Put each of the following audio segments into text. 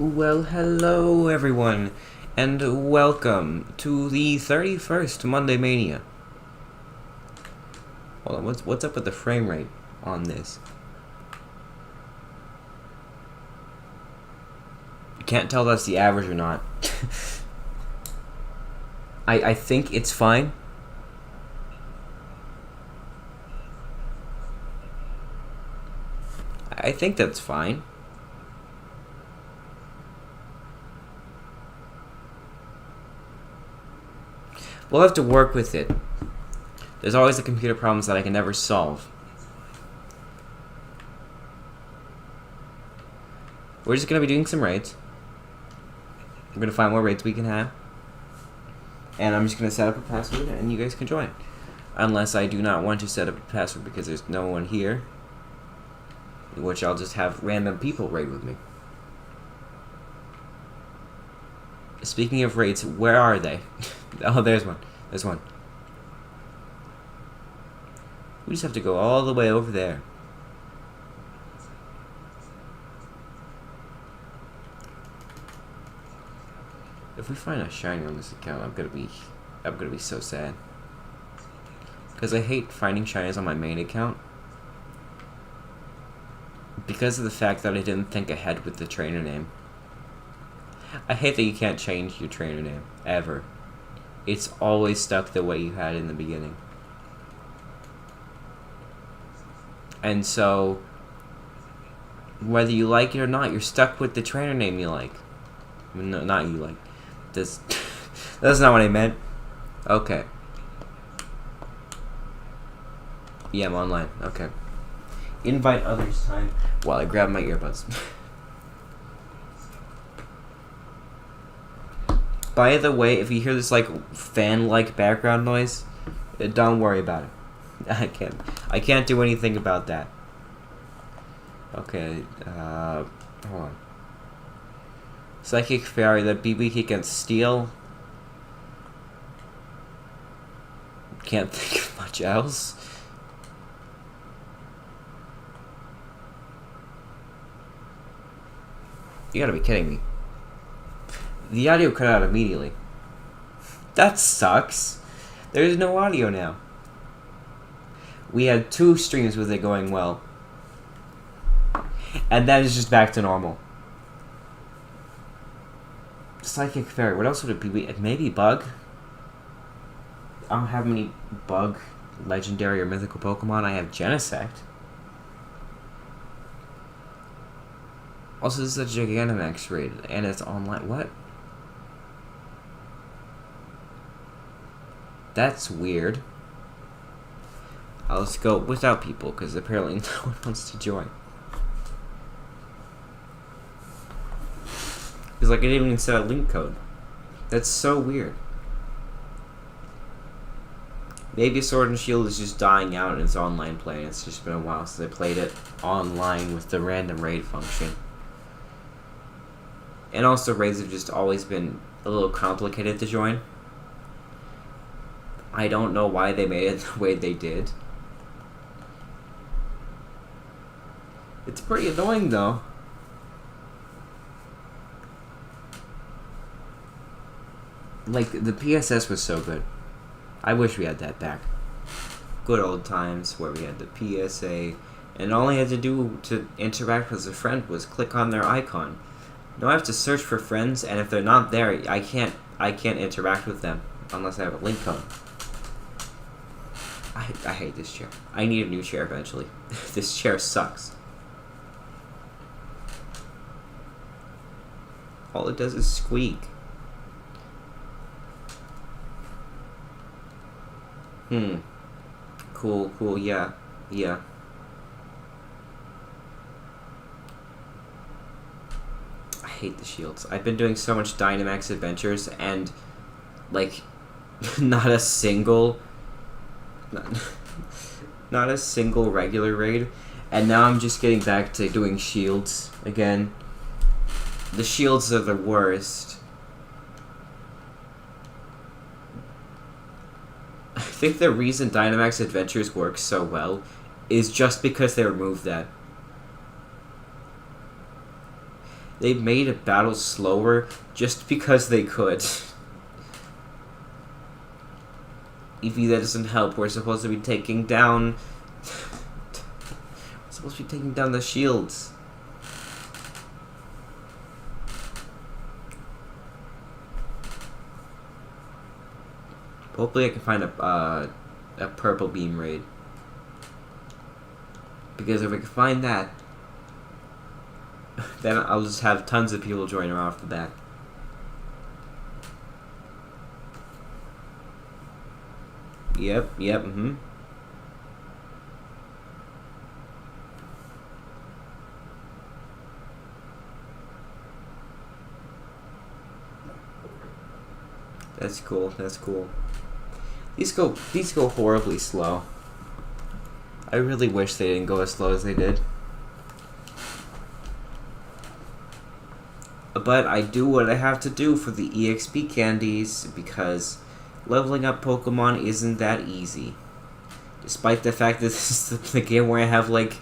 Well, hello everyone, and welcome to the 31st Monday Mania. Hold on, what's up with the frame rate on this? Can't tell if that's the average or not. I think it's fine. I think that's fine. We'll have to work with it. There's always the computer problems that I can never solve. We're just going to be doing some raids. We're going to find what raids we can have. And I'm just going to set up a password and you guys can join. Unless I do not want to set up a password because there's no one here. In which I'll just have random people raid with me. Speaking of raids, where are they? Oh, there's one. There's one. We just have to go all the way over there. If we find a shiny on this account, I'm gonna be so sad. Because I hate finding shinies on my main account. Because of the fact that I didn't think ahead with the trainer name. I hate that you can't change your trainer name, ever. It's always stuck the way you had it in the beginning. And so, whether you like it or not, you're stuck with the trainer name you like. I mean, no, not you like. That's not what I meant. Okay. Yeah, I'm online. Okay. Invite others time while I grab my earbuds. By the way, if you hear this like fan-like background noise, don't worry about it. I can't do anything about that. Okay, hold on. Psychic Fairy that be weak against Steel. Can't think of much else. You gotta be kidding me. The audio cut out immediately. That sucks. There's no audio now. We had 2 streams with it going well. And then it's just back to normal. Psychic Fairy. What else would it be? Maybe Bug? I don't have many Bug, legendary, or mythical Pokemon. I have Genesect. Also, this is a Gigantamax raid, and it's online. What? That's weird. Let's go without people, because apparently no one wants to join. It's like I didn't even set a link code. That's so weird. Maybe Sword and Shield is just dying out in its online play. It's just been a while since I played it online with the random raid function. And also, raids have just always been a little complicated to join. I don't know why they made it the way they did. It's pretty annoying, though. Like, the PSS was so good. I wish we had that back. good old times where we had the PSA, and all I had to do to interact with a friend was click on their icon. Now I have to search for friends, and if they're not there, I can't interact with them unless I have a link code. I hate this chair. I need a new chair eventually. This chair sucks. All it does is squeak. Cool, yeah. I hate the shields. I've been doing so much Dynamax adventures and, like, not a single regular raid, and now I'm just getting back to doing shields again. The shields are the worst. I think the reason Dynamax Adventures works so well is just because they removed that. They made a battle slower just because they could. Eevee, that doesn't help. We're supposed to be taking down... We're supposed to be taking down the shields. Hopefully I can find a purple beam raid. Because if I can find that, then I'll just have tons of people join her off the bat. Yep, That's cool. These go horribly slow. I really wish they didn't go as slow as they did. But I do what I have to do for the EXP candies because leveling up Pokemon isn't that easy. Despite the fact that this is the game where I have like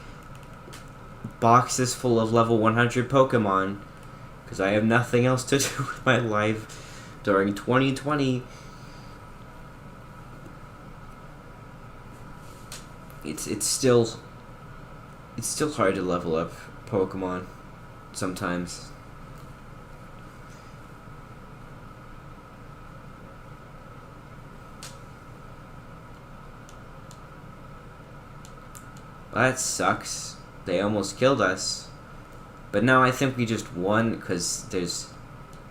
boxes full of level 100 Pokemon because I have nothing else to do with my life during 2020. It's still hard to level up Pokemon sometimes. That sucks. They almost killed us. But now I think we just won because there's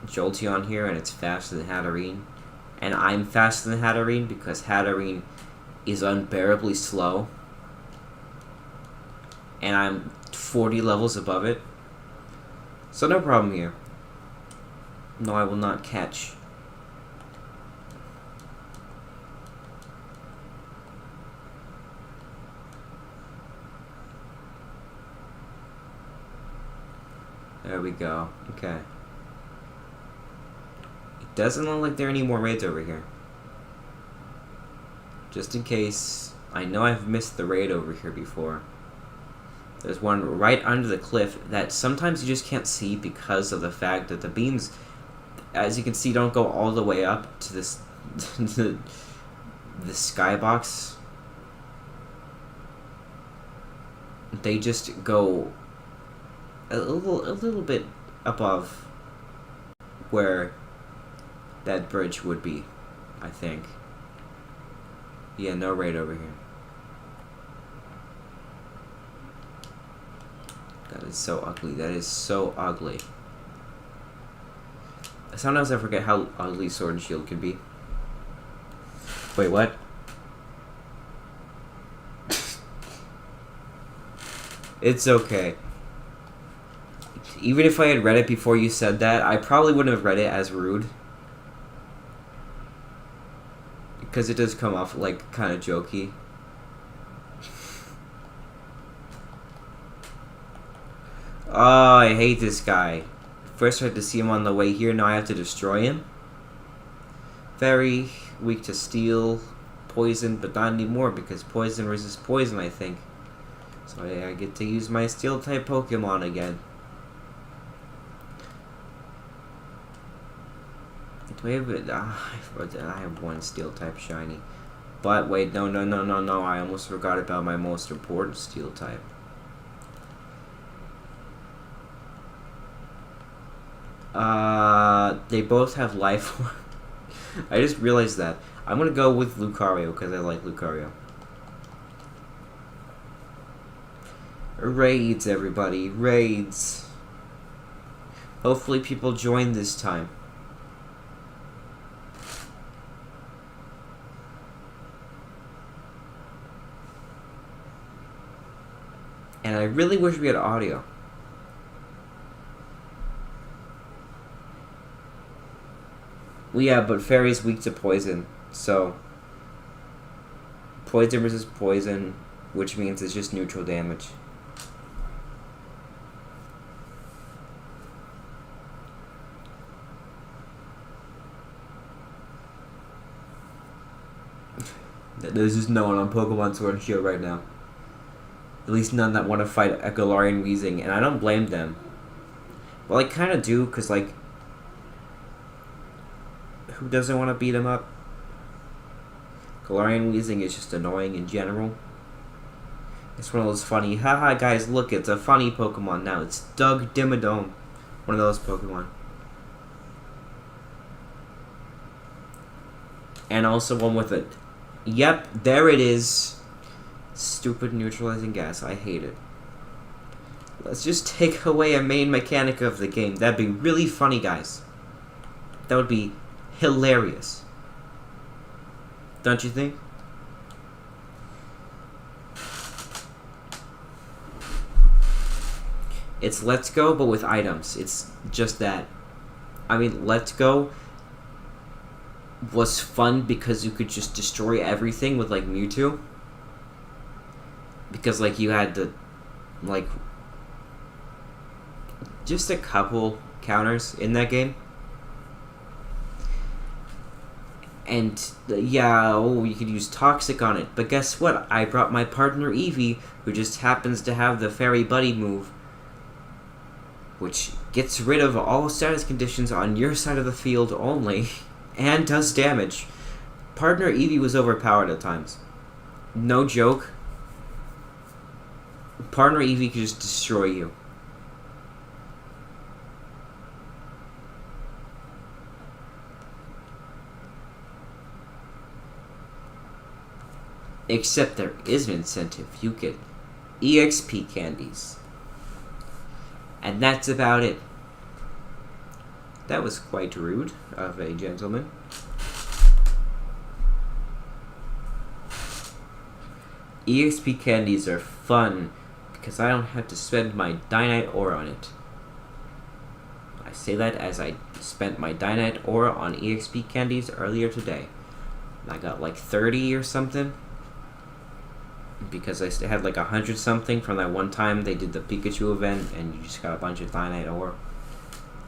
Jolteon here and it's faster than Hatterene. And I'm faster than Hatterene because Hatterene is unbearably slow. And I'm 40 levels above it. So no problem here. No, I will not catch. There we go. Okay. It doesn't look like there are any more raids over here. Just in case. I know I've missed the raid over here before. There's one right under the cliff that sometimes you just can't see because of the fact that the beams, as you can see, don't go all the way up to this the skybox. They just go a little bit above where that bridge would be, I think. Yeah, no raid over here. That is so ugly. That is so ugly. Sometimes I forget how ugly Sword and Shield can be. Wait, what? It's okay. Even if I had read it before you said that, I probably wouldn't have read it as rude. Because it does come off, like, kind of jokey. Oh, I hate this guy. First I had to see him on the way here, now I have to destroy him. Very weak to steel, poison, but not anymore because poison resists poison, I think. So I get to use my steel type Pokemon again. Do I have it? I have one steel type shiny. But wait, no, I almost forgot about my most important steel type. They both have life. I just realized that. I'm gonna go with Lucario because I like Lucario. Raids, everybody. Raids. Hopefully people join this time. And I really wish we had audio. Well, yeah, but Fairy's weak to poison, so poison versus poison, which means it's just neutral damage. There's just no one on Pokemon Sword and Shield right now. At least none that want to fight a Galarian Weezing, and I don't blame them. Well, I kind of do, because, like, who doesn't want to beat him up? Galarian Weezing is just annoying in general. It's one of those funny, haha guys, look, it's a funny Pokemon now. It's Doug Dimmadome. One of those Pokemon. And also one with it. Yep, there it is. Stupid neutralizing gas. I hate it. Let's just take away a main mechanic of the game. That'd be really funny, guys. That would be hilarious. Don't you think? It's Let's Go, but with items. It's just that. I mean, Let's Go was fun because you could just destroy everything with, like, Mewtwo. Because, like, you had to, like, just a couple counters in that game. And, yeah, oh, you could use Toxic on it. But guess what? I brought my partner Eevee, who just happens to have the Fairy Buddy move, which gets rid of all status conditions on your side of the field only, and does damage. Partner Eevee was overpowered at times. No joke. Partner Eevee could just destroy you. Except there is an incentive. You get EXP candies. And that's about it. That was quite rude of a gentleman. EXP candies are fun because I don't have to spend my Dynite ore on it. I say that as I spent my Dynite ore on EXP candies earlier today. I got like 30 or something. Because I had like 100 something from that one time they did the Pikachu event and you just got a bunch of Dynite ore.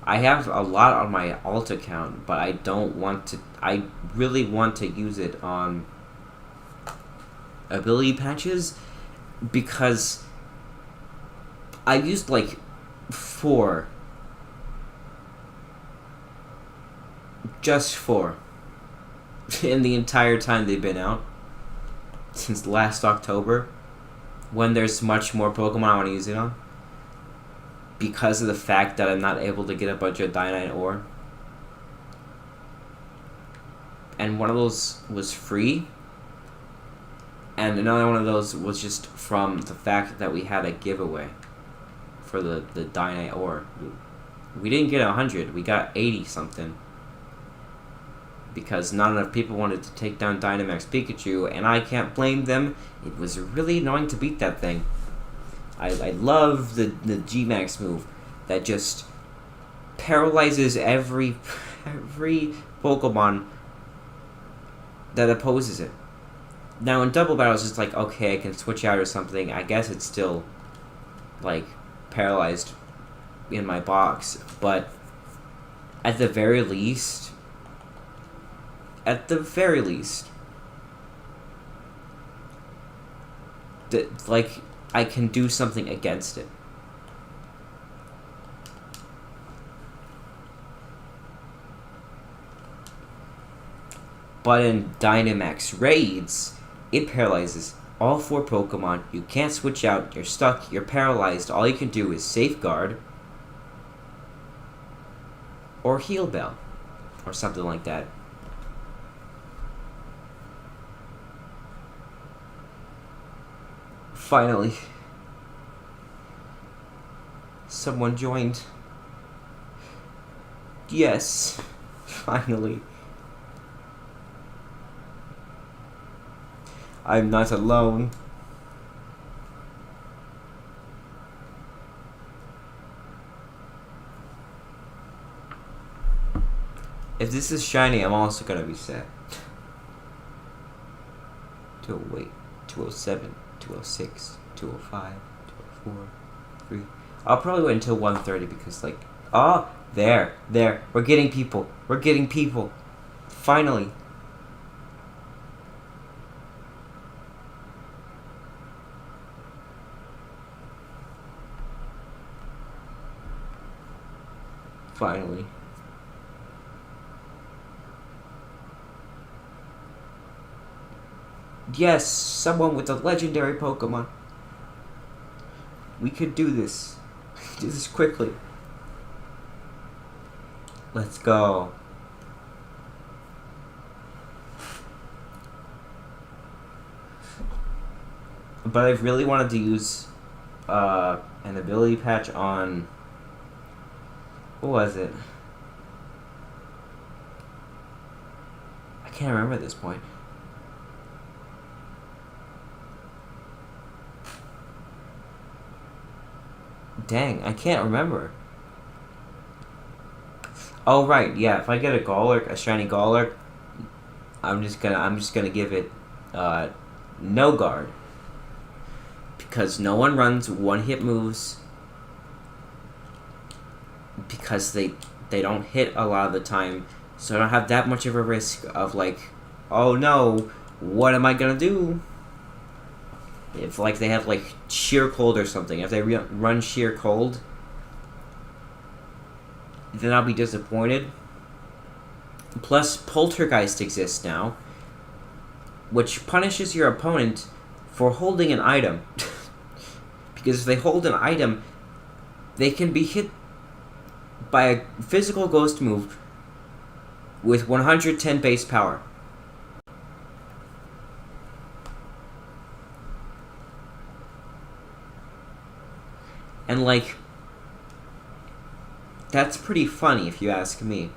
I have a lot on my alt account, but I don't want to. I really want to use it on ability patches because I used like 4. Just 4. In the entire time they've been out. Since last October, when there's much more Pokemon I want to use it on, because of the fact that I'm not able to get a bunch of Dynite ore. And one of those was free, and another one of those was just from the fact that we had a giveaway for the Dynite ore. We didn't get 100, we got 80 something. Because not enough people wanted to take down Dynamax Pikachu, and I can't blame them. It was really annoying to beat that thing. I love the G-Max move that just paralyzes every Pokemon that opposes it. Now in Double Battle, it's just like, okay, I can switch out or something. I guess it's still, like, paralyzed in my box. But at the very least, that, like, I can do something against it. But in Dynamax Raids, it paralyzes all 4 Pokemon. You can't switch out. You're stuck. You're paralyzed. All you can do is Safeguard or Heal Bell or something like that. Finally, someone joined. Yes, finally. I'm not alone. If this is shiny, I'm also gonna be sad. 208, 207, 206, 205, 204, 3. I'll probably wait until 130 because, like, oh, there. We're getting people. Finally. Finally. Yes, someone with a legendary Pokemon. We could do this. Do this quickly. Let's go. But I really wanted to use an ability patch on... What was it? I can't remember at this point. Dang, I can't remember. Oh right, yeah. If I get a shiny Golurk, I'm just gonna give it no guard because no one runs 1-hit moves because they don't hit a lot of the time, so I don't have that much of a risk of like, oh no, what am I gonna do? If like they have like sheer cold or something, if they run sheer cold, then I'll be disappointed. Plus, Poltergeist exists now, which punishes your opponent for holding an item. Because if they hold an item, they can be hit by a physical ghost move with 110 base power. And like, that's pretty funny if you ask me.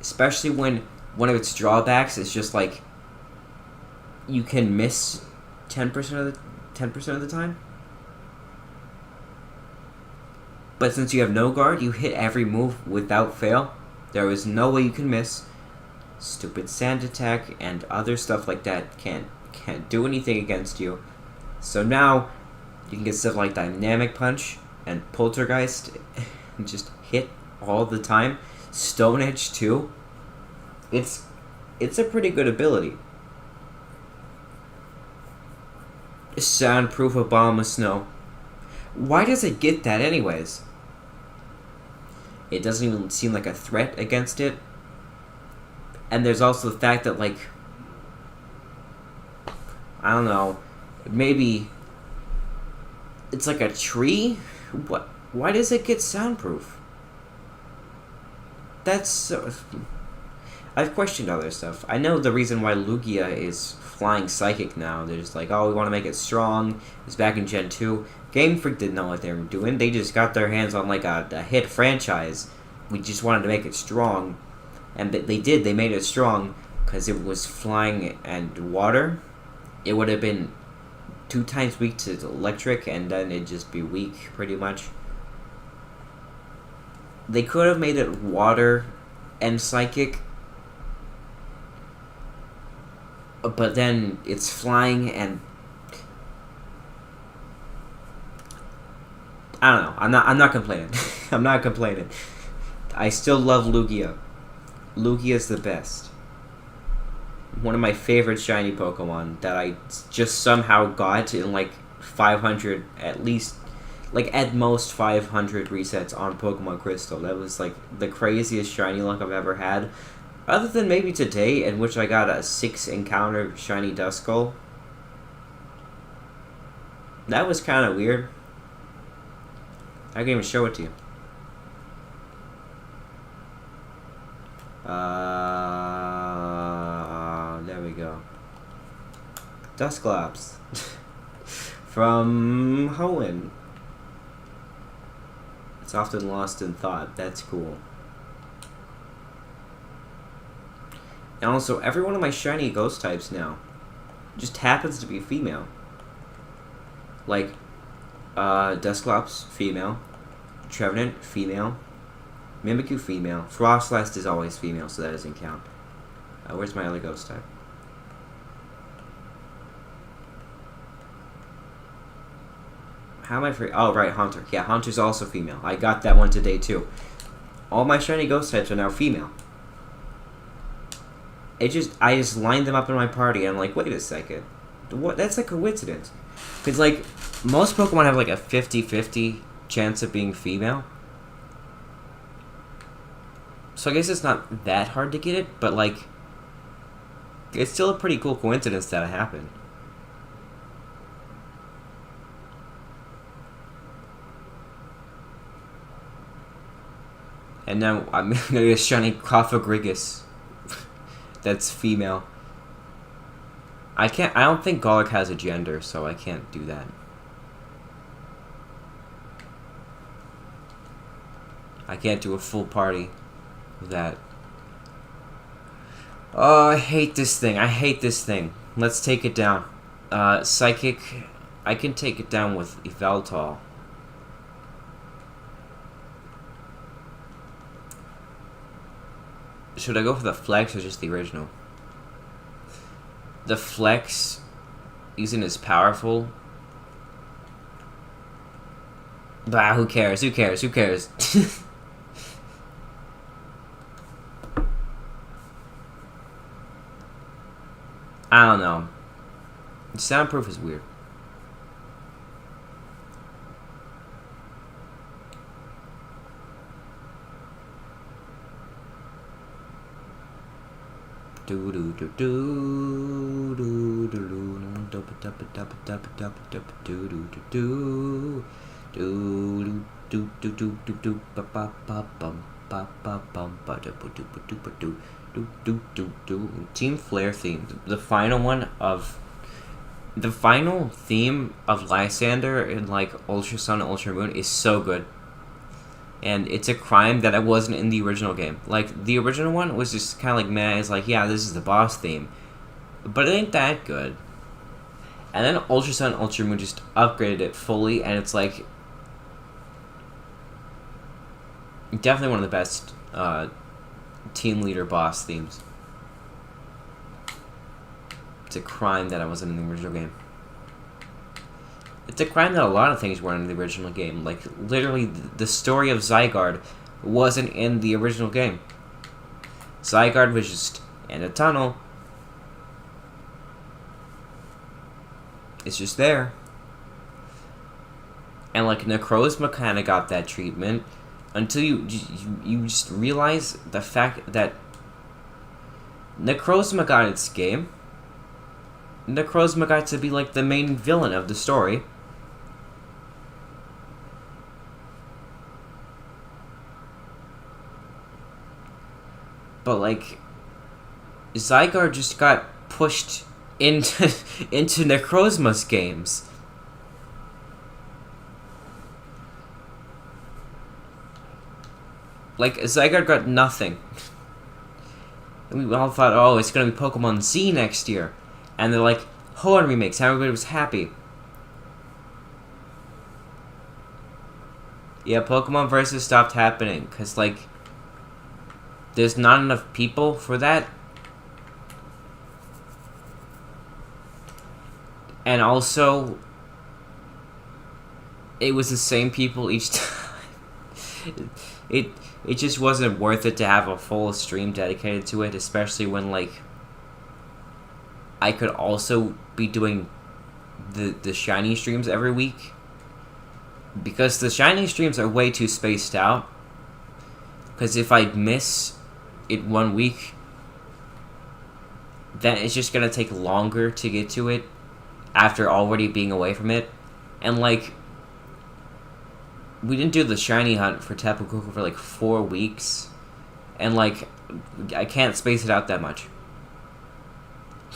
Especially when one of its drawbacks is just like you can miss 10% of the time. But since you have no guard, you hit every move without fail. There is no way you can miss. Stupid sand attack and other stuff like that can't do anything against you. So now you can get stuff like Dynamic Punch and Poltergeist and just hit all the time. Stone Edge too. It's a pretty good ability. Soundproof Obama Snow. Why does it get that anyways? It doesn't even seem like a threat against it. And there's also the fact that, like, I don't know, maybe it's like a tree? What? Why does it get soundproof? That's so... I've questioned other stuff. I know the reason why Lugia is flying Psychic now. They're just like, oh, we want to make it strong. It's back in Gen 2. Game Freak didn't know what they were doing. They just got their hands on like a hit franchise. We just wanted to make it strong. And they did. They made it strong because it was flying and water. It would have been 2 times weak to electric, and then it'd just be weak, pretty much. They could have made it water and psychic, but then it's flying and I don't know. I'm not complaining. I'm not complaining. I still love Lugia. Lugia's the best. One of my favorite shiny Pokemon that I just somehow got in like 500, at least, like at most 500 resets on Pokemon Crystal. That was like the craziest shiny luck I've ever had. Other than maybe today, in which I got a 6 encounter shiny Duskull. That was kind of weird. I can even show it to you. There we go. Dusclops. From Hoenn. It's often lost in thought. That's cool. And also, every one of my shiny ghost types now just happens to be female. Like, Dusclops, female. Trevenant, female. Mimikyu, female. Frostlass is always female, so that doesn't count. Where's my other ghost type? How am I free? Oh, right, Haunter. Yeah, Haunter's also female. I got that one today, too. All my shiny ghost types are now female. I just lined them up in my party, and I'm like, wait a second. What? That's a coincidence. Because, like, most Pokemon have, like, a 50-50 chance of being female. So I guess it's not that hard to get it, but, like, it's still a pretty cool coincidence that it happened. And now I'm gonna get a shiny Cofagrigus that's female. I don't think Golok has a gender, so I can't do that. I can't do a full party with that. Oh, I hate this thing. I hate this thing. Let's take it down. Psychic. I can take it down with Yveltal. Should I go for the Flex or just the original? The Flex isn't as powerful. Bah, who cares? Who cares? Who cares? I don't know. Soundproof is weird. Do do do do do do do do. Team Flare theme. The final one of the final theme of Lysander in like Ultra Sun and Ultra Moon is so good. And it's a crime that it wasn't in the original game. Like, the original one was just kind of like, meh, it's like, yeah, this is the boss theme. But it ain't that good. And then Ultra Sun and Ultra Moon just upgraded it fully, and it's like, definitely one of the best team leader boss themes. It's a crime that I wasn't in the original game. It's a crime that a lot of things weren't in the original game. Like, literally, the story of Zygarde wasn't in the original game. Zygarde was just in a tunnel. It's just there. And, like, Necrozma kind of got that treatment until you just realize the fact that Necrozma got its game. Necrozma got to be, like, the main villain of the story. But, like, Zygarde just got pushed into Necrozma's games. Like, Zygarde got nothing. And we all thought, oh, it's gonna be Pokemon Z next year. And they're like, Hoenn remakes, everybody was happy. Yeah, Pokemon Versus stopped happening, because, like, there's not enough people for that. And also, it was the same people each time. It just wasn't worth it to have a full stream dedicated to it, especially when, like, I could also be doing the shiny streams every week. Because the shiny streams are way too spaced out. Because if I miss it 1 week, then it's just gonna take longer to get to it after already being away from it. And like, we didn't do the shiny hunt for Tapu Koko for like 4 weeks, and like, I can't space it out that much.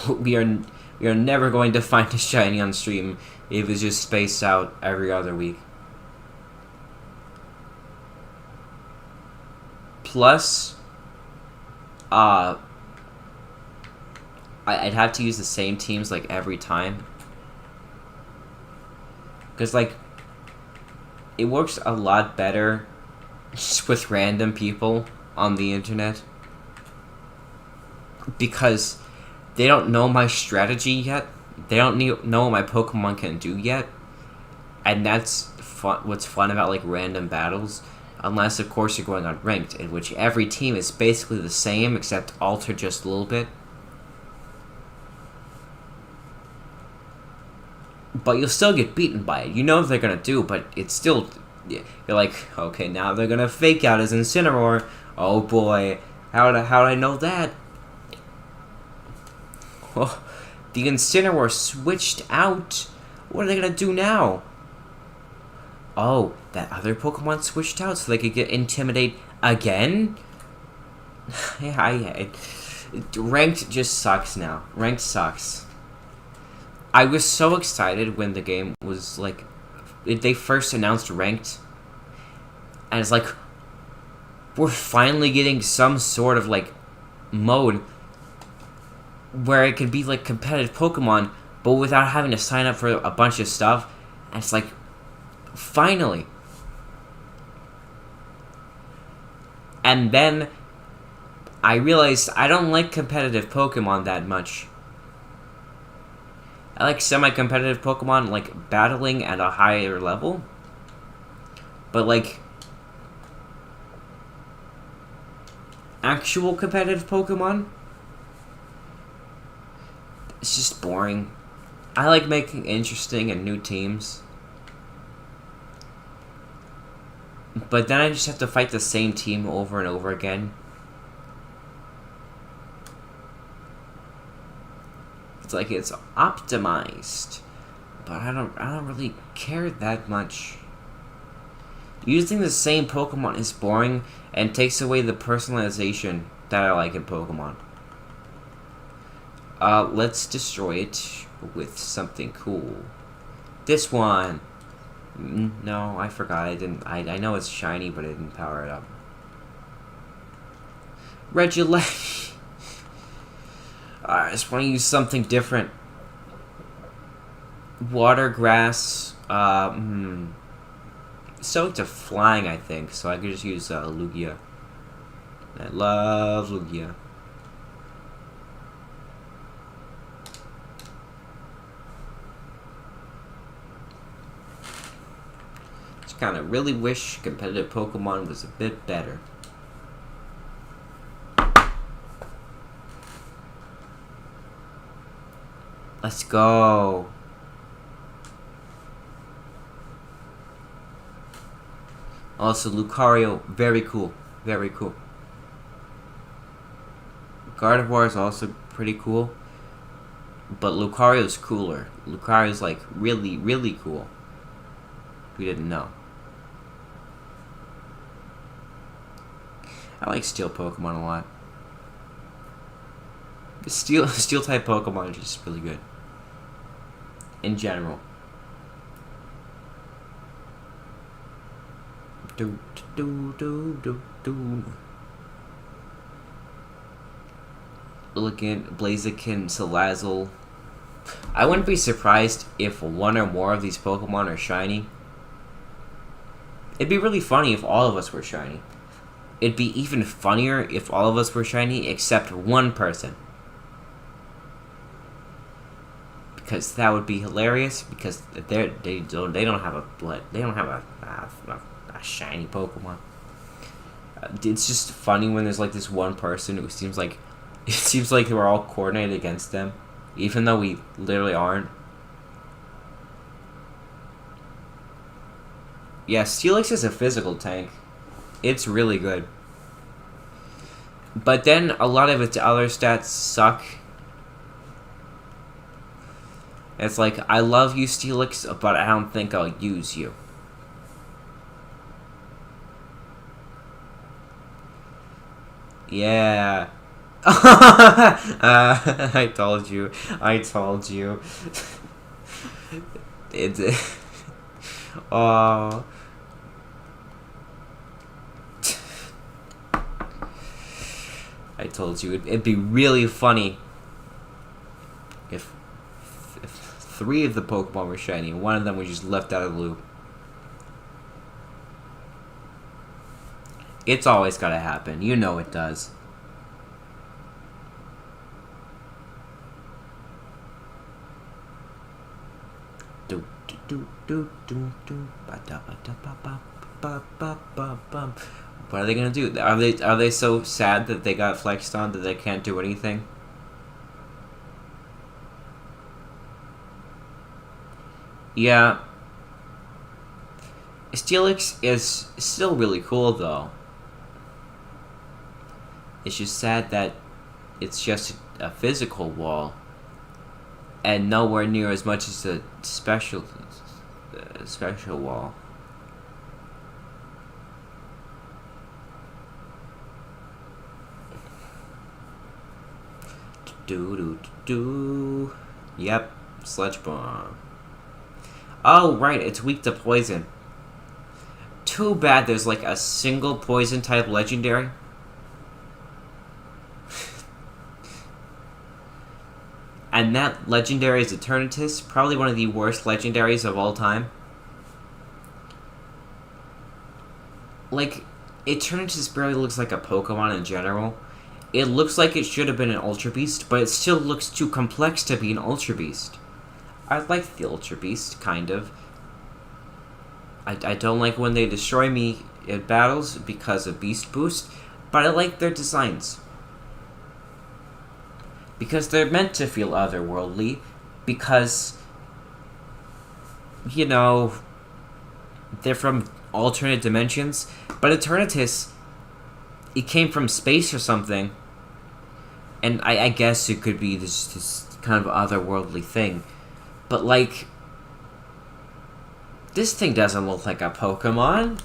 We are never going to find a shiny on stream if it's just spaced out every other week. Plus, I'd have to use the same teams like every time, because like, it works a lot better just with random people on the internet, because they don't know my strategy yet. They don't know what my Pokemon can do yet, and that's fun. What's fun about like random battles, unless of course you're going on ranked, in which every team is basically the same except altered just a little bit. But you'll still get beaten by it. You know what they're gonna do, but it's still... You're like, okay, now they're gonna fake out as Incineroar. Oh boy, how'd I know that? Oh, the Incineroar switched out. What are they gonna do now? Oh, that other Pokemon switched out so they could get Intimidate again? Ranked just sucks now. Ranked sucks. I was so excited when the game was like, they first announced ranked, and it's like, we're finally getting some sort of like mode where it could be like competitive Pokemon, but without having to sign up for a bunch of stuff. And it's like, finally. And then I realized I don't like competitive Pokemon that much. I like semi-competitive Pokemon, like, battling at a higher level. But, like, actual competitive Pokemon, it's just boring. I like making interesting and new teams. But then I just have to fight the same team over and over again. It's like it's optimized, but I don't really care that much. Using the same Pokemon is boring and takes away the personalization that I like in Pokemon. Let's destroy it with something cool. This one. No, I forgot. I know it's shiny, but I didn't power it up. Regieleki. I just want to use something different. Water, grass, so to flying, I think, so I could just use Lugia. I love Lugia. Just kind of really wish competitive Pokemon was a bit better. Let's go. Also, Lucario, very cool. Very cool. Gardevoir is also pretty cool. But Lucario's cooler. Lucario's like really, really cool. We didn't know. I like Steel Pokemon a lot. Steel type Pokemon are just really good. In general. Do do do do do. Blaziken, Salazzle. I wouldn't be surprised if one or more of these Pokemon are shiny. It'd be really funny if all of us were shiny. It'd be even funnier if all of us were shiny except one person. Because that would be hilarious. Because they don't have a shiny Pokemon. It's just funny when there's like this one person who seems like we're all coordinated against them, even though we literally aren't. Yeah, Steelix is a physical tank. It's really good. But then a lot of its other stats suck. It's like, I love you, Steelix, but I don't think I'll use you. Yeah. I told you. I told you. It's... Oh... I told you, it'd be really funny if 3 of the Pokemon were shiny and one of them was just left out of the loop. It's always gotta happen. You know it does. Do do do do do do ba da ba da ba ba ba ba ba ba. What are they gonna do? Are they so sad that they got flexed on that they can't do anything? Yeah. Steelix is still really cool though. It's just sad that it's just a physical wall and nowhere near as much as a special wall. Do. Yep, Sludge Bomb. Oh, right, it's weak to poison. Too bad there's like a single poison type legendary. And that legendary is Eternatus, probably one of the worst legendaries of all time. Like, Eternatus barely looks like a Pokemon in general. It looks like it should have been an Ultra Beast, but it still looks too complex to be an Ultra Beast. I like the Ultra Beast, kind of. I don't like when they destroy me in battles because of Beast Boost, but I like their designs. Because they're meant to feel otherworldly, because, you know, they're from alternate dimensions, but Eternatus, it came from space or something, and I guess it could be this kind of otherworldly thing, but like, this thing doesn't look like a Pokemon.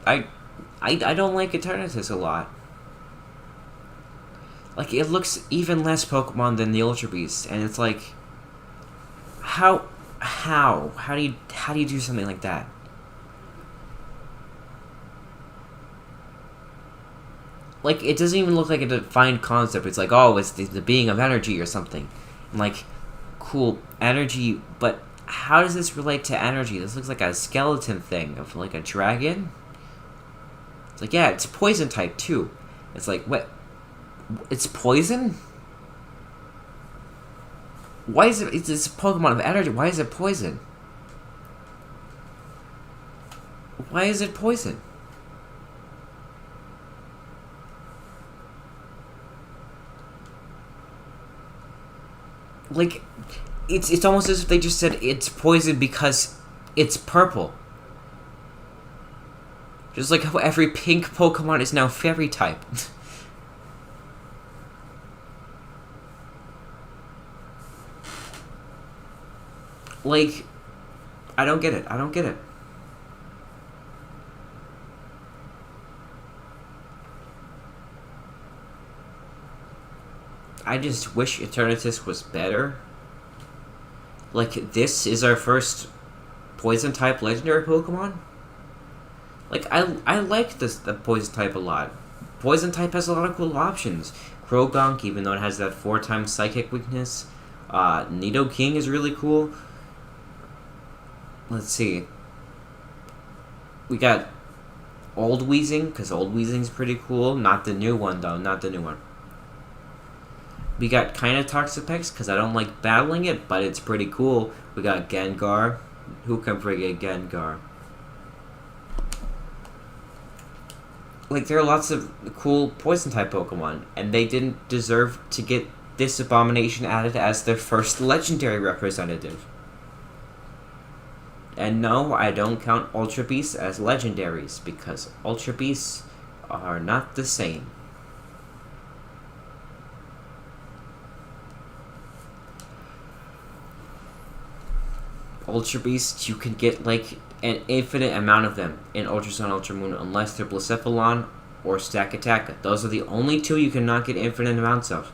I don't like Eternatus a lot. Like, it looks even less Pokemon than the Ultra Beast, and it's like, how do you do something like that? Like, it doesn't even look like a defined concept. It's like, oh, it's the being of energy or something. And like, cool, energy, but how does this relate to energy? This looks like a skeleton thing of like a dragon. It's like, yeah, it's poison type too. It's like, what? It's poison? Why is it? It's a Pokemon of energy. Why is it poison? Why is it poison? Like, it's almost as if they just said it's poison because it's purple. Just like how every pink Pokemon is now fairy type. Like, I don't get it. I don't get it. I just wish Eternatus was better. Like, this is our first Poison-type legendary Pokemon. Like, I like the Poison-type a lot. Poison-type has a lot of cool options. Croagunk, even though it has that 4-time Psychic weakness. Nidoking is really cool. Let's see. We got Old Weezing, because Old Weezing's pretty cool. Not the new one, though. Not the new one. We got kind of Toxapex, because I don't like battling it, but it's pretty cool. We got Gengar. Who can forget Gengar? Like, there are lots of cool Poison-type Pokemon, and they didn't deserve to get this Abomination added as their first Legendary representative. And no, I don't count Ultra Beasts as legendaries, because Ultra Beasts are not the same. Ultra Beasts, you can get like an infinite amount of them in Ultra Sun, Ultra Moon, unless they're Blacephalon or Stakataka. Those are the only two you cannot get infinite amounts of.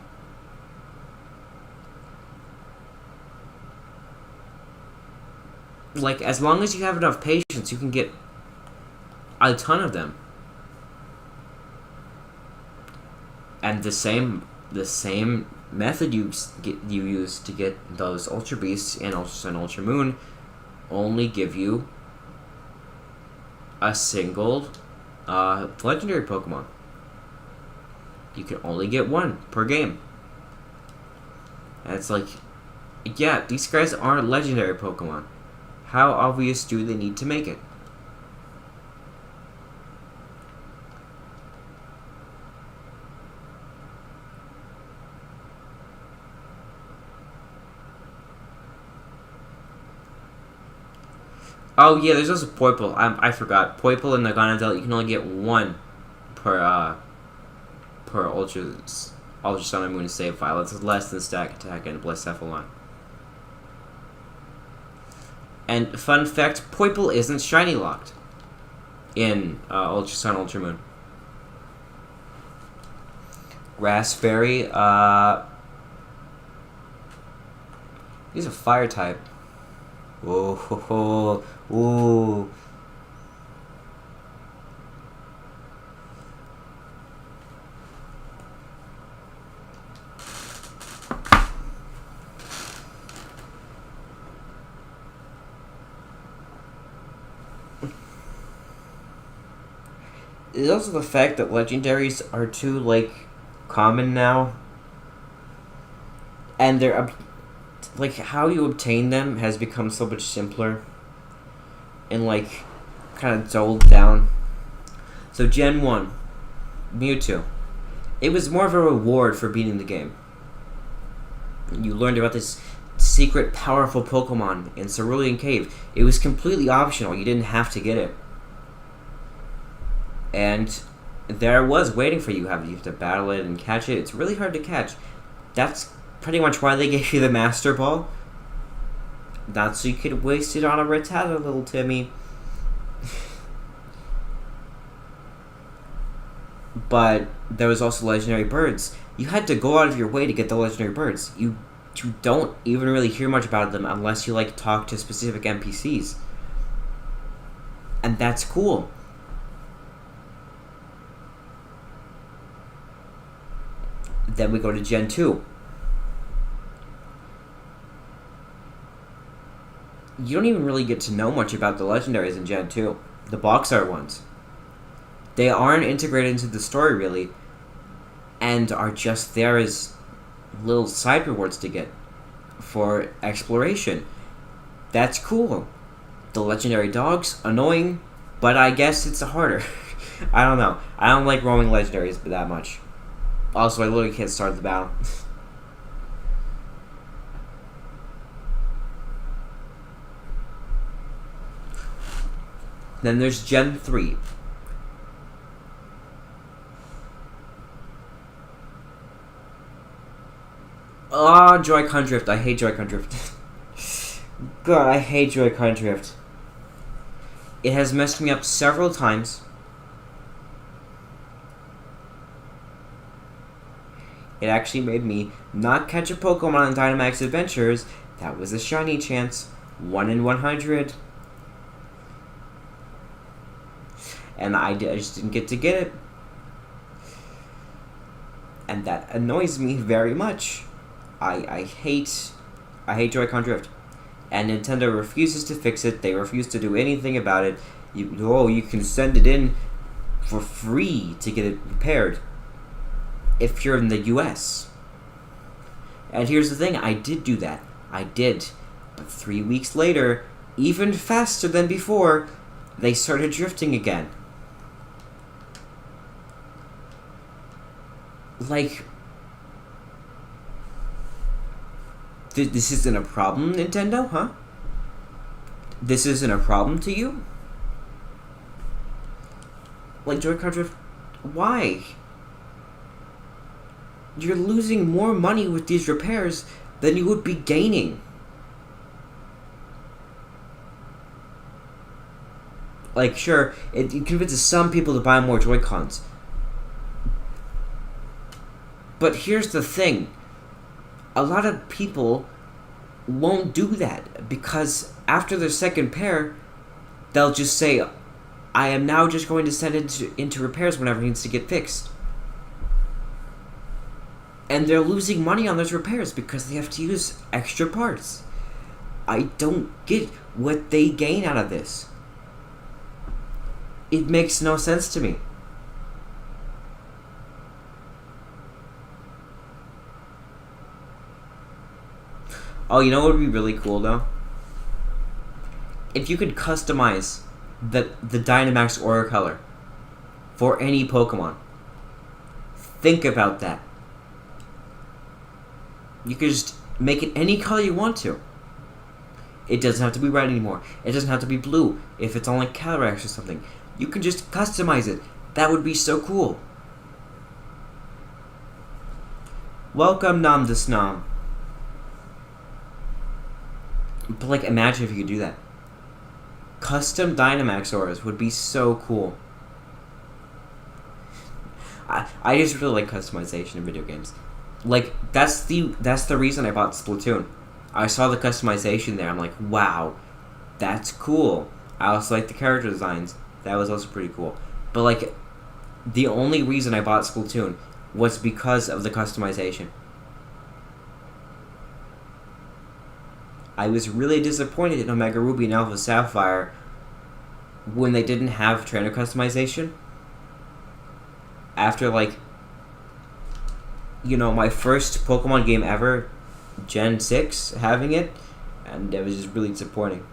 Like, as long as you have enough patience, you can get a ton of them. And the same method you use to get those Ultra Beasts in Ultra Sun, Ultra Moon only give you a single legendary Pokemon. You can only get one per game. And it's like, yeah, these guys aren't legendary Pokemon. How obvious do they need to make it? Oh yeah, there's also Poipole. I forgot. Poipole and Naganadel, you can only get one per Ultra Sun and Moon save file. It's less than Stack Attack and Blacephalon. And fun fact, Poipole isn't shiny locked in Ultra Sun, Ultra Moon. Raspberry, he's a fire type. Whoa, ho, ho, ooh. It's also the fact that legendaries are too, like, common now. And they're, like, how you obtain them has become so much simpler. And, like, kind of dulled down. So, Gen 1, Mewtwo. It was more of a reward for beating the game. You learned about this secret, powerful Pokemon in Cerulean Cave. It was completely optional. You didn't have to get it. And there was waiting for you. You have to battle it and catch it. It's really hard to catch. That's pretty much why they gave you the Master Ball. Not so you could waste it on a Rattata, little Timmy. But there was also legendary birds. You had to go out of your way to get the legendary birds. You don't even really hear much about them unless you, like, talk to specific NPCs. And that's cool. Then we go to Gen 2. You don't even really get to know much about the legendaries in Gen 2. The box art ones. They aren't integrated into the story, really, and are just there as little side rewards to get for exploration. That's cool. The legendary dogs, annoying, but I guess it's harder. I don't know. I don't like roaming legendaries that much. Also, I literally can't start the battle. Then there's Gen 3. Ah, Joy-Con Drift. I hate Joy-Con Drift. God, I hate Joy-Con Drift. It has messed me up several times. It actually made me not catch a Pokemon in Dynamax Adventures. That was a shiny chance. 1 in 100. And I just didn't get to get it. And that annoys me very much. I hate Joy-Con Drift. And Nintendo refuses to fix it. They refuse to do anything about it. You can send it in for free to get it repaired if you're in the US. And here's the thing, I did do that. I did. But 3 weeks later, even faster than before, they started drifting again. Like, this isn't a problem, Nintendo, huh? This isn't a problem to you? Like, Joy-Con Drift, why? You're losing more money with these repairs than you would be gaining. Like, sure, it convinces some people to buy more Joy-Cons. But here's the thing. A lot of people won't do that because after their second pair, they'll just say, I am now just going to send it into repairs whenever it needs to get fixed. And they're losing money on those repairs because they have to use extra parts. I don't get what they gain out of this. It makes no sense to me. Oh, you know what would be really cool though? If you could customize the Dynamax Aura color for any Pokemon. Think about that. You could just make it any color you want to. It doesn't have to be red anymore. It doesn't have to be blue if it's on like Calyrex or something. You can just customize it. That would be so cool. Welcome, Nom de Snom. But like, imagine if you could do that. Custom Dynamax auras would be so cool. I just really like customization in video games. Like, that's the reason I bought Splatoon. I saw the customization there. I'm like, wow, that's cool. I also like the character designs. That was also pretty cool. But like, the only reason I bought Splatoon was because of the customization. I was really disappointed in Omega Ruby and Alpha Sapphire when they didn't have trainer customization. After, like, you know, my first Pokemon game ever, Gen 6, having it, and it was just really disappointing.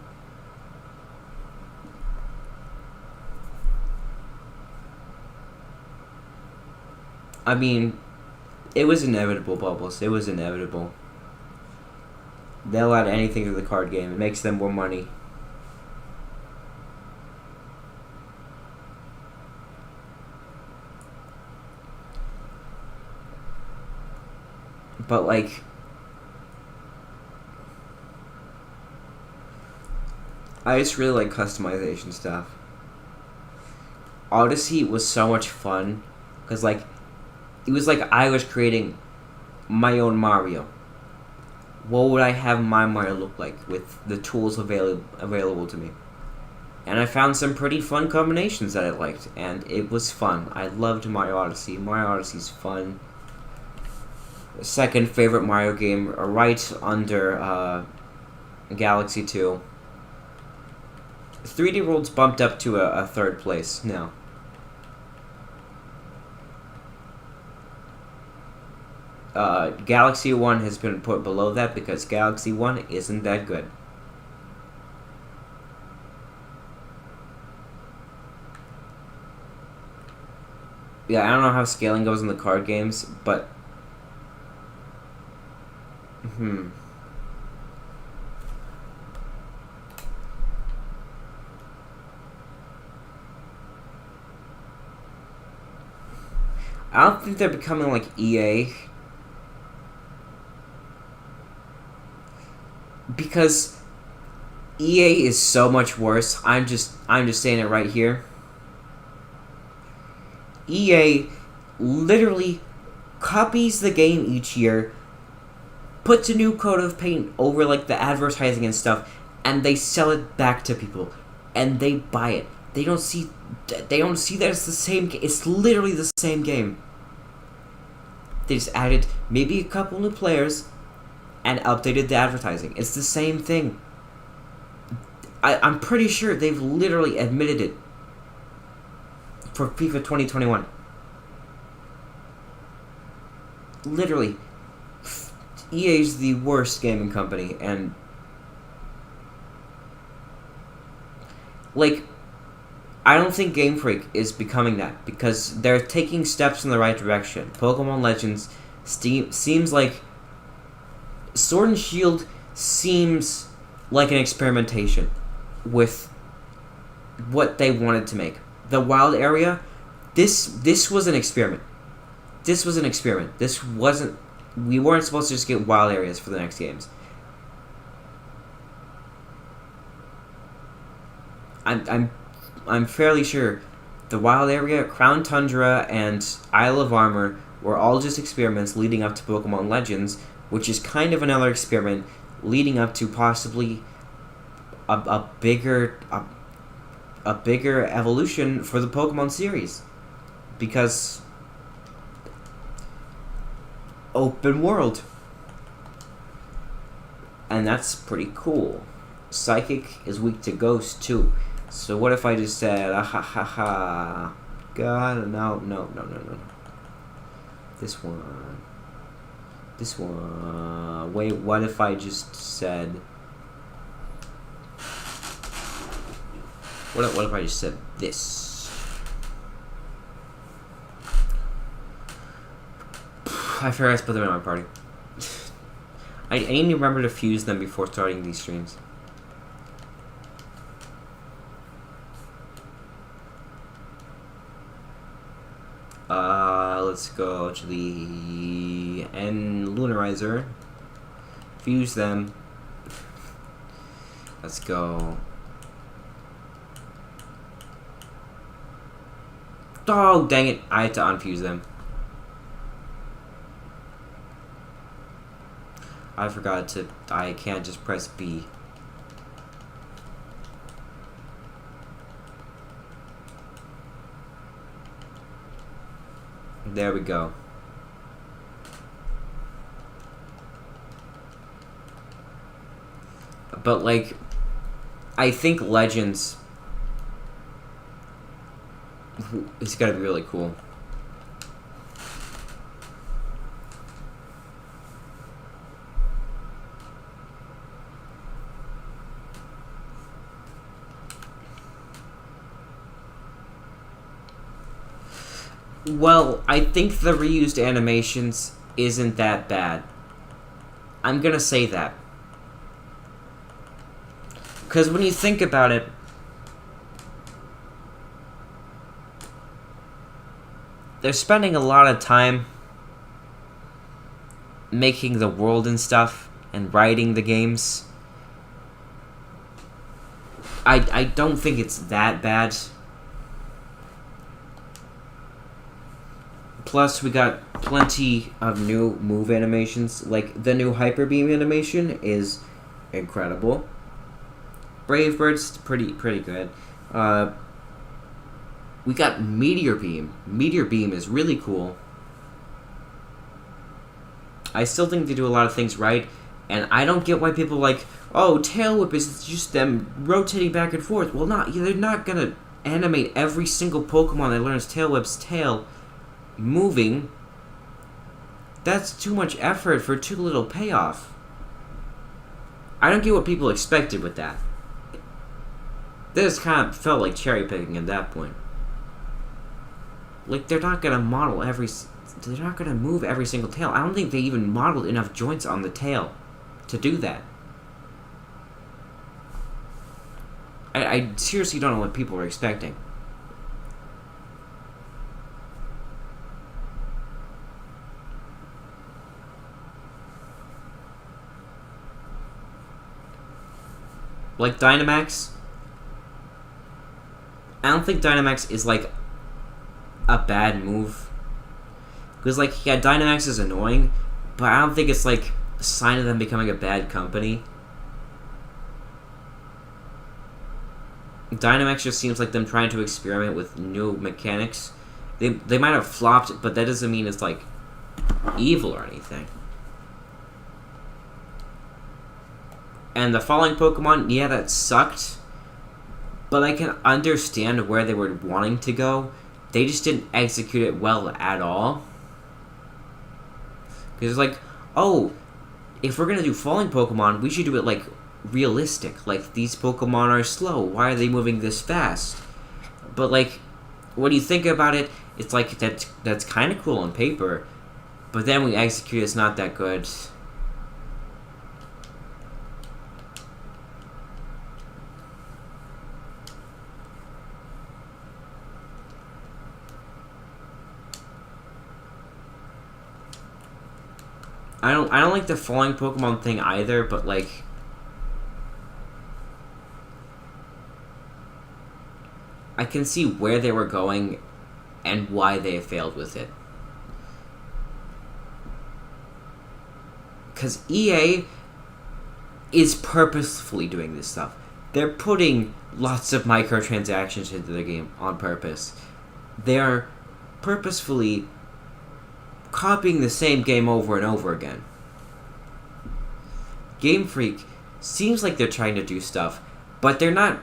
I mean, it was inevitable, Bubbles. It was inevitable. They'll add anything to the card game. It makes them more money. But, like, I just really like customization stuff. Odyssey was so much fun. Because, like, it was like I was creating my own Mario. What would I have my Mario look like with the tools available to me? And I found some pretty fun combinations that I liked, and it was fun. I loved Mario Odyssey. Mario Odyssey's fun. Second favorite Mario game, right under Galaxy 2. 3D World's bumped up to a third place now. Galaxy 1 has been put below that because Galaxy 1 isn't that good. Yeah, I don't know how scaling goes in the card games, but I don't think they're becoming like EA. Because EA is so much worse. I'm just saying it right here. EA literally copies the game each year, puts a new coat of paint over like the advertising and stuff, and they sell it back to people, and they buy it. They don't see that it's the same. It's literally the same game. They just added maybe a couple new players and updated the advertising. It's the same thing. I'm pretty sure they've literally admitted it for FIFA 2021. Literally, EA's the worst gaming company, and like, I don't think Game Freak is becoming that because they're taking steps in the right direction. Pokemon Legends seems like Sword and Shield seems like an experimentation with what they wanted to make. The wild area, this was an experiment. This was an experiment. This wasn't. We weren't supposed to just get wild areas for the next games. I'm I'm fairly sure the Wild Area, Crown Tundra, and Isle of Armor were all just experiments leading up to Pokemon Legends, which is kind of another experiment leading up to possibly a bigger evolution for the Pokemon series, because open world, and that's pretty cool. Psychic is weak to Ghost too. So what if I just said, ah ha ha ha, God, no. This one. Wait, what if I just said, what if I just said this? I forgot to put them in my party. I need to remember to fuse them before starting these streams. Let's go to the Lunarizer. Fuse them. Let's go. Oh, dang it. I had to unfuse them. I forgot to... I can't just press B. There we go. But, like, I think Legends is gotta be really cool. Well, I think the reused animations isn't that bad. I'm gonna say that. Because when you think about it, they're spending a lot of time making the world and stuff and writing the games. I don't think it's that bad. Plus, we got plenty of new move animations. Like, the new Hyper Beam animation is incredible. Brave Bird's pretty good. We got Meteor Beam. Meteor Beam is really cool. I still think they do a lot of things right, and I don't get why people are like, oh, Tail Whip is just them rotating back and forth. Well, they're not gonna animate every single Pokemon that learns Tail Whip's tail moving. That's too much effort for too little payoff. I don't get what people expected with that. This kind of felt like cherry picking at that point. Like, they're not gonna model they're not gonna move every single tail. I don't think they even modeled enough joints on the tail to do that. I seriously don't know what people were expecting. Like Dynamax, I don't think Dynamax is like a bad move. Because, like, yeah, Dynamax is annoying, but I don't think it's like a sign of them becoming a bad company. Dynamax just seems like them trying to experiment with new mechanics. They might have flopped, but that doesn't mean it's like evil or anything. And the falling Pokemon, yeah, that sucked. But I can understand where they were wanting to go. They just didn't execute it well at all. Because it's like, oh, if we're going to do falling Pokemon, we should do it, like, realistic. Like, these Pokemon are slow. Why are they moving this fast? But, like, when you think about it, it's like, that's kind of cool on paper. But then we execute it's not that good. I don't like the falling Pokemon thing either, but like I can see where they were going and why they failed with it. Because EA is purposefully doing this stuff. They're putting lots of microtransactions into the game on purpose. They are purposefully copying the same game over and over again. Game Freak seems like they're trying to do stuff, but they're not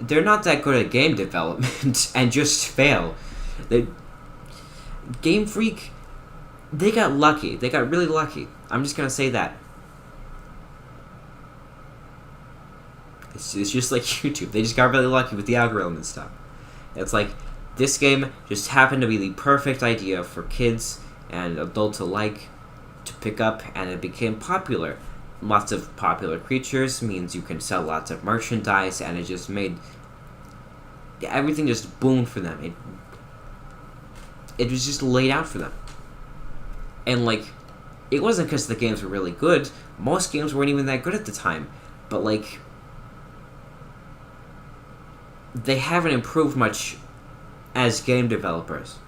that good at game development and just fail. Game Freak, they got lucky. They got really lucky. I'm just gonna say that. It's just like YouTube. They just got really lucky with the algorithm and stuff. It's like, this game just happened to be the perfect idea for kids and adults alike to pick up, and it became popular. Lots of popular creatures means you can sell lots of merchandise, and it just made everything just boomed for them. It was just laid out for them. And like, it wasn't because the games were really good. Most games weren't even that good at the time. But like, they haven't improved much as game developers.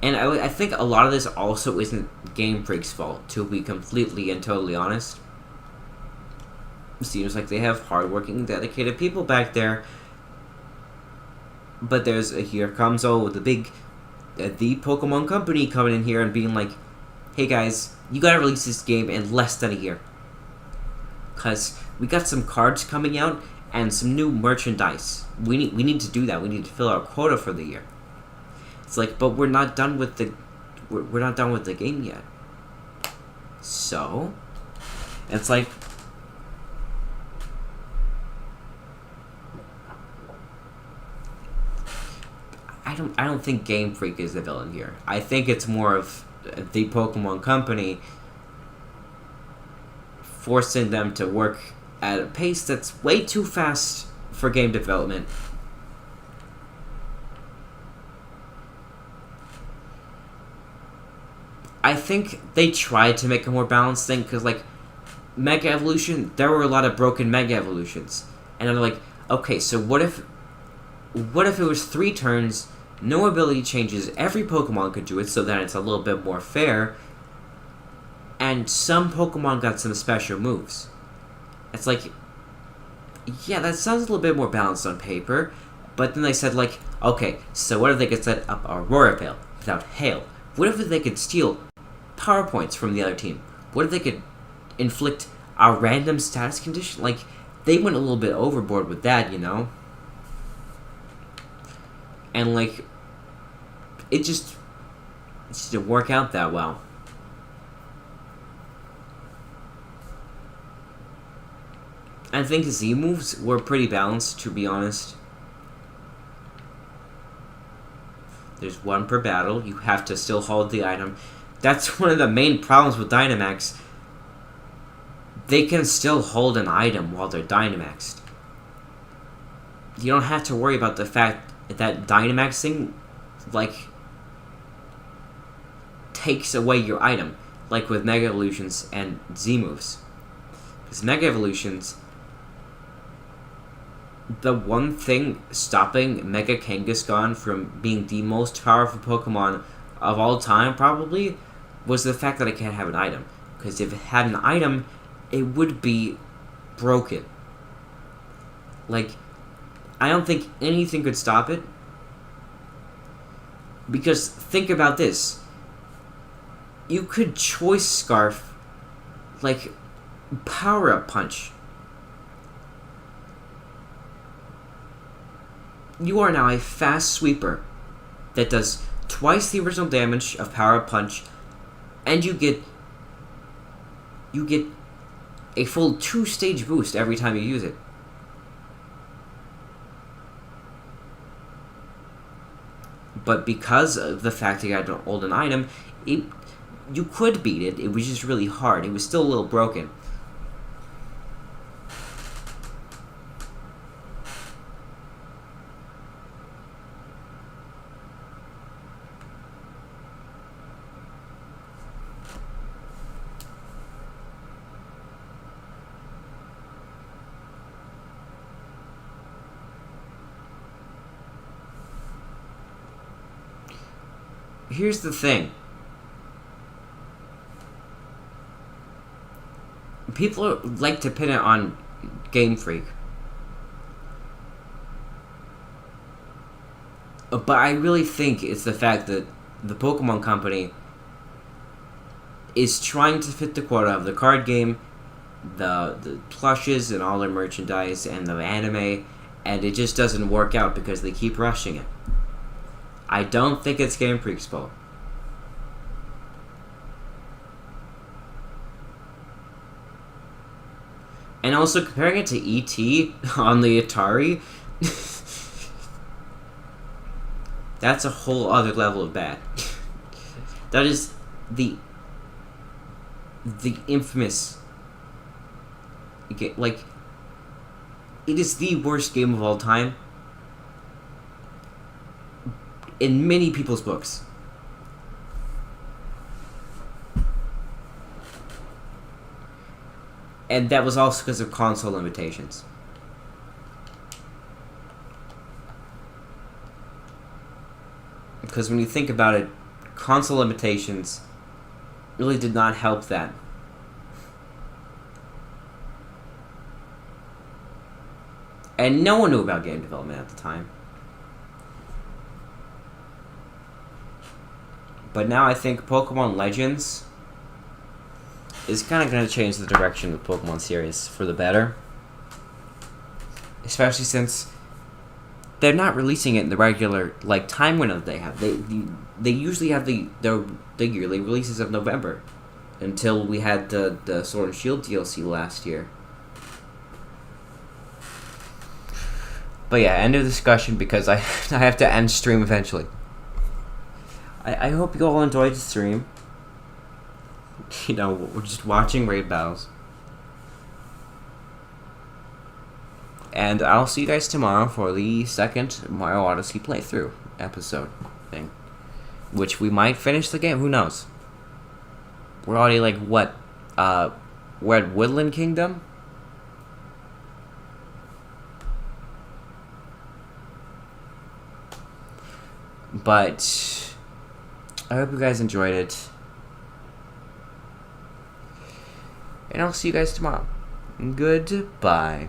And I think a lot of this also isn't Game Freak's fault, to be completely and totally honest. It seems like they have hardworking, dedicated people back there. But here comes the Pokemon company coming in here and being like, hey guys, you gotta release this game in less than a year. Because we got some cards coming out and some new merchandise. We need to do that. We need to fill our quota for the year. It's like, but we're not done with the game yet. So, it's like, I don't think Game Freak is the villain here. I think it's more of the Pokemon Company forcing them to work at a pace that's way too fast for game development. I think they tried to make a more balanced thing, because like, Mega Evolution, there were a lot of broken Mega Evolutions. And I'm like, okay, so what if it was 3 turns, no ability changes, every Pokemon could do it, so that it's a little bit more fair, and some Pokemon got some special moves. It's like, yeah, that sounds a little bit more balanced on paper, but then they said like, okay, so what if they could set up Aurora Veil without Hail? What if they could steal power points from the other team? What if they could inflict a random status condition? Like, they went a little bit overboard with that, you know? And like, it just didn't work out that well. I think Z moves were pretty balanced, to be honest. There's 1 per battle. You have to still hold the item. That's one of the main problems with Dynamax. They can still hold an item while they're Dynamaxed. You don't have to worry about the fact that Dynamaxing, like, takes away your item, like with Mega Evolutions and Z moves. Because Mega Evolutions, the one thing stopping Mega Kangaskhan from being the most powerful Pokemon of all time, probably, was the fact that it can't have an item. Because if it had an item, it would be broken. Like, I don't think anything could stop it. Because think about this. You could Choice Scarf, like, Power-Up Punch. You are now a fast sweeper that does twice the original damage of Power-Up Punch, and you get a full 2-stage boost every time you use it. But because of the fact that you had to hold an item, you could beat it. It was just really hard. It was still a little broken. here's the thing. People like to pin it on Game Freak. But I really think it's the fact that the Pokemon Company is trying to fit the quota of the card game, the plushes and all their merchandise, and the anime, and it just doesn't work out because they keep rushing it. I don't think it's Game Freak's fault. And also, comparing it to E.T. on the Atari, that's a whole other level of bad. That is the infamous... Like, it is the worst game of all time in many people's books. And that was also because of console limitations. Because when you think about it, console limitations really did not help that. And no one knew about game development at the time. But now I think Pokemon Legends is kind of going to change the direction of the Pokemon series for the better. Especially since they're not releasing it in the regular time window they have. They usually have the yearly releases of November until we had the Sword and Shield DLC last year. But yeah, end of discussion because I have to end stream eventually. I hope you all enjoyed the stream. You know, we're just watching raid battles. And I'll see you guys tomorrow for the second Mario Odyssey playthrough episode thing. Which we might finish the game, who knows? We're already we're at Woodland Kingdom? But I hope you guys enjoyed it. And I'll see you guys tomorrow. Goodbye.